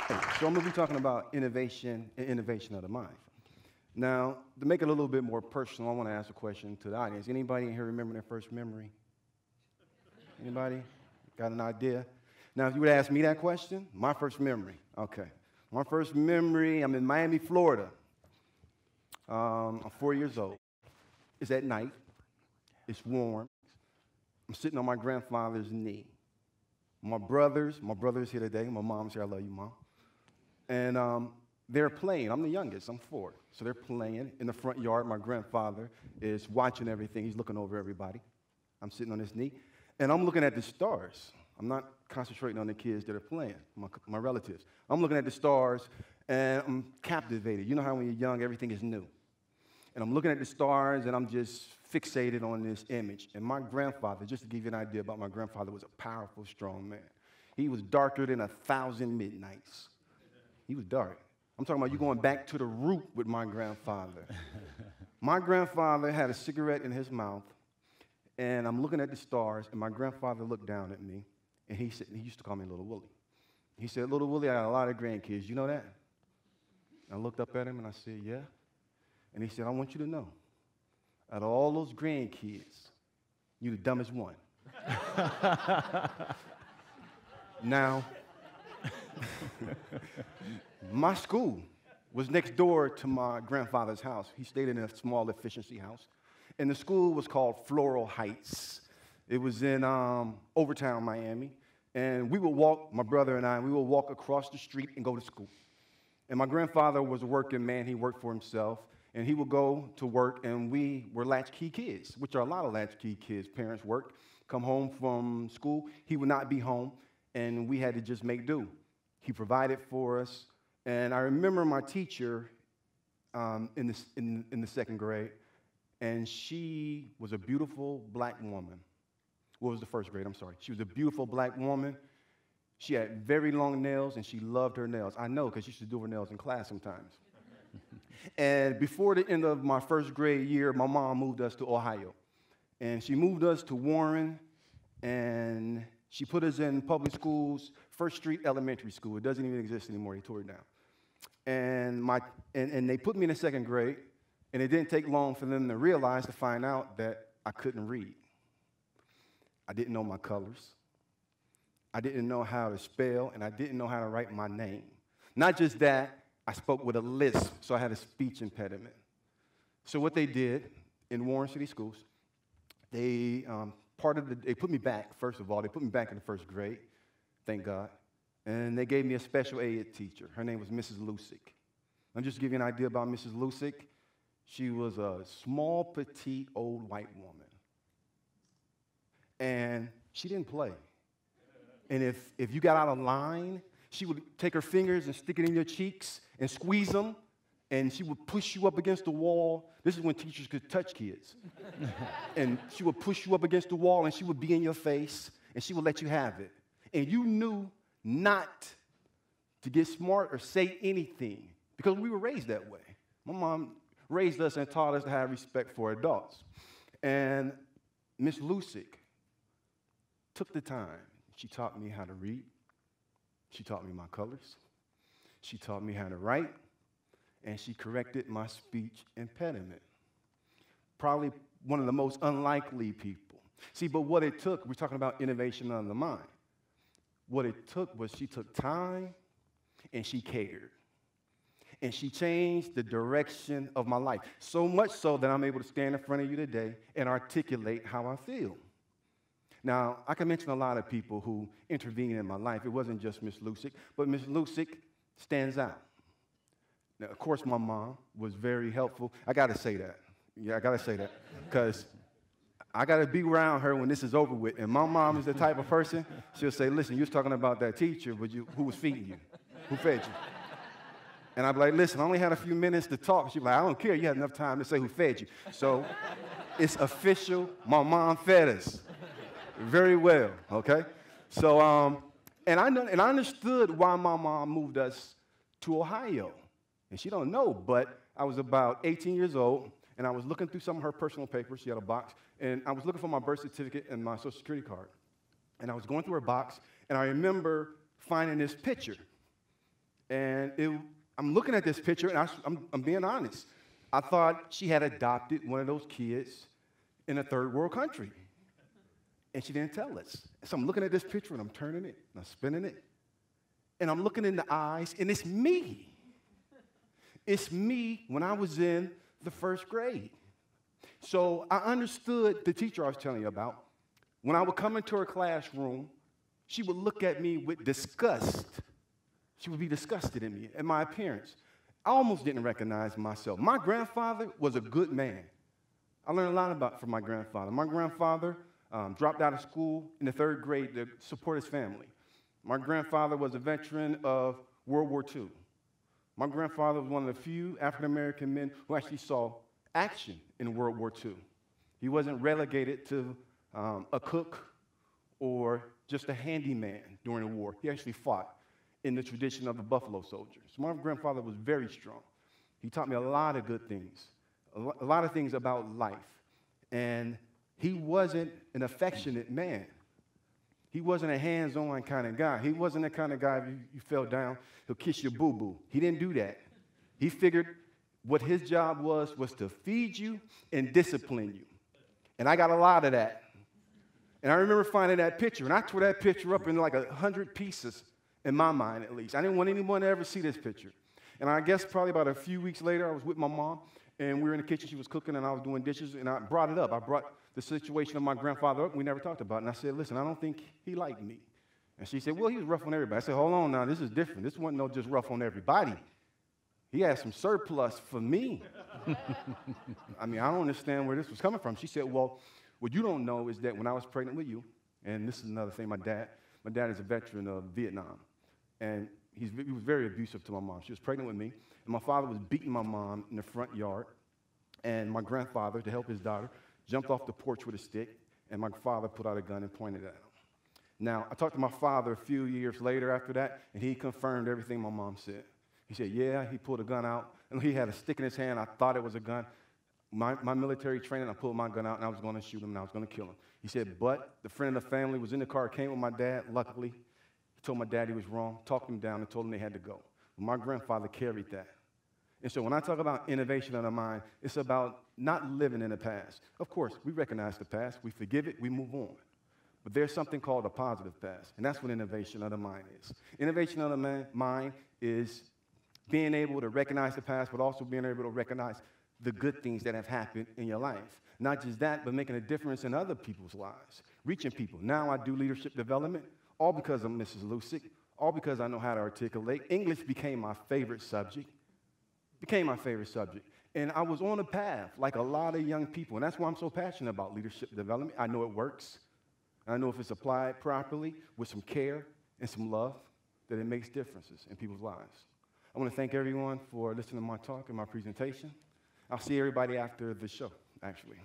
So I'm going to be talking about innovation and innovation of the mind. Now, to make it a little bit more personal, I want to ask a question to the audience. Anybody in here remember their first memory? Anybody? Got an idea? Now, if you would ask me that question, my first memory, okay. My first memory, I'm in Miami, Florida. I'm 4 years old. It's at night. It's warm. I'm sitting on my grandfather's knee. My brother's here today. My mom's here. I love you, Mom. And they're playing. I'm the youngest. I'm 4. So they're playing in the front yard. My grandfather is watching everything. He's looking over everybody. I'm sitting on his knee. And I'm looking at the stars. I'm not concentrating on the kids that are playing, my relatives. I'm looking at the stars, and I'm captivated. You know how when you're young, everything is new. And I'm looking at the stars, and I'm just fixated on this image. And my grandfather, just to give you an idea about my grandfather, was a powerful, strong man. He was darker than 1,000 midnights. He was dark. I'm talking about you going back to the root with my grandfather. My grandfather had a cigarette in his mouth, and I'm looking at the stars, and my grandfather looked down at me, and he used to call me Little Willie. He said, Little Willie, I got a lot of grandkids. You know that? I looked up at him, and I said, yeah. And he said, I want you to know, out of all those grandkids, you're the dumbest one. Now, my school was next door to my grandfather's house. He stayed in a small efficiency house. And the school was called Floral Heights. It was in Overtown, Miami. And we would walk, my brother and I, we would walk across the street and go to school. And my grandfather was a working man. He worked for himself. And he would go to work, and we were latchkey kids, which are a lot of latchkey kids. Parents work, come home from school. He would not be home, and we had to just make do. He provided for us. And I remember my teacher in the second grade, and she was a beautiful black woman. What was the first grade? I'm sorry. She was a beautiful black woman. She had very long nails, and she loved her nails. I know, because she used to do her nails in class sometimes. And before the end of my first grade year, my mom moved us to Ohio. And she moved us to Warren, and she put us in public schools, First Street Elementary School. It doesn't even exist anymore. They tore it down. And they put me in the second grade, and it didn't take long for them to find out that I couldn't read. I didn't know my colors. I didn't know how to spell, and I didn't know how to write my name. Not just that, I spoke with a lisp, so I had a speech impediment. So what they did in Warren City Schools, they put me back, first of all. They put me back in the first grade, thank God. And they gave me a special ed teacher. Her name was Mrs. Lucic. I'll just give you an idea about Mrs. Lucic. She was a small, petite, old white woman. And she didn't play. And if you got out of line, she would take her fingers and stick it in your cheeks and squeeze them, and she would push you up against the wall. This is when teachers could touch kids. And she would push you up against the wall, and she would be in your face, and she would let you have it. And you knew not to get smart or say anything, because we were raised that way. My mom raised us and taught us to have respect for adults. And Miss Lucic took the time. She taught me how to read. She taught me my colors. She taught me how to write. And she corrected my speech impediment. Probably one of the most unlikely people. See, but what it took, we're talking about innovation of the mind. What it took was she took time and she catered. And she changed the direction of my life. So much so that I'm able to stand in front of you today and articulate how I feel. Now, I can mention a lot of people who intervened in my life. It wasn't just Miss Lucic, but Miss Lucic stands out. Now, of course, my mom was very helpful. I got to say that. Yeah, I got to say that, because I got to be around her when this is over with. And my mom is the type of person, she'll say, listen, you was talking about that teacher, but who was feeding you? Who fed you? And I'd be like, listen, I only had a few minutes to talk. She'd be like, I don't care. You had enough time to say who fed you. So it's official. My mom fed us. Very well, okay? So, and I understood why my mom moved us to Ohio. And she don't know, but I was about 18 years old, and I was looking through some of her personal papers. She had a box, and I was looking for my birth certificate and my Social Security card. And I was going through her box, and I remember finding this picture. And I'm looking at this picture, and I'm being honest. I thought she had adopted one of those kids in a third world country. And she didn't tell us. So I'm looking at this picture, and I'm turning it, and I'm spinning it. And I'm looking in the eyes, and it's me. It's me when I was in the first grade. So I understood the teacher I was telling you about. When I would come into her classroom, she would look at me with disgust. She would be disgusted in me, at my appearance. I almost didn't recognize myself. My grandfather was a good man. I learned a lot from my grandfather. My grandfather dropped out of school in the third grade to support his family. My grandfather was a veteran of World War II. My grandfather was one of the few African-American men who actually saw action in World War II. He wasn't relegated to a cook or just a handyman during the war. He actually fought in the tradition of the Buffalo Soldiers. So my grandfather was very strong. He taught me a lot of good things, a lot of things about life. And he wasn't an affectionate man. He wasn't a hands-on kind of guy. He wasn't the kind of guy, if you fell down, he'll kiss your boo-boo. He didn't do that. He figured what his job was to feed you and discipline you. And I got a lot of that. And I remember finding that picture, and I tore that picture up in like 100 pieces, in my mind at least. I didn't want anyone to ever see this picture. And I guess probably about a few weeks later, I was with my mom, and we were in the kitchen. She was cooking, and I was doing dishes, and I brought it up. I brought the situation of my grandfather up, and we never talked about it. And I said, listen, I don't think he liked me. And she said, well, he was rough on everybody. I said, hold on now, this is different. This wasn't no just rough on everybody. He had some surplus for me. I mean, I don't understand where this was coming from. She said, well, what you don't know is that when I was pregnant with you, and this is another thing, my dad is a veteran of Vietnam. And he was very abusive to my mom. She was pregnant with me, and my father was beating my mom in the front yard. And my grandfather, to help his daughter, jumped off the porch with a stick, and my father put out a gun and pointed at him. Now, I talked to my father a few years later after that, and he confirmed everything my mom said. He said, yeah, he pulled a gun out, and he had a stick in his hand. I thought it was a gun. My military training, I pulled my gun out, and I was going to shoot him, and I was going to kill him. He said, but the friend of the family was in the car, came with my dad, luckily. He told my dad he was wrong, talked him down, and told him they had to go. But my grandfather carried that. And so when I talk about innovation of the mind, it's about not living in the past. Of course, we recognize the past, we forgive it, we move on. But there's something called a positive past, and that's what innovation of the mind is. Innovation of the mind is being able to recognize the past, but also being able to recognize the good things that have happened in your life. Not just that, but making a difference in other people's lives, reaching people. Now I do leadership development, all because of Mrs. Lucic, all because I know how to articulate. English became my favorite subject. And I was on a path, like a lot of young people, and that's why I'm so passionate about leadership development. I know it works. I know if it's applied properly, with some care and some love, that it makes differences in people's lives. I want to thank everyone for listening to my talk and my presentation. I'll see everybody after the show, actually.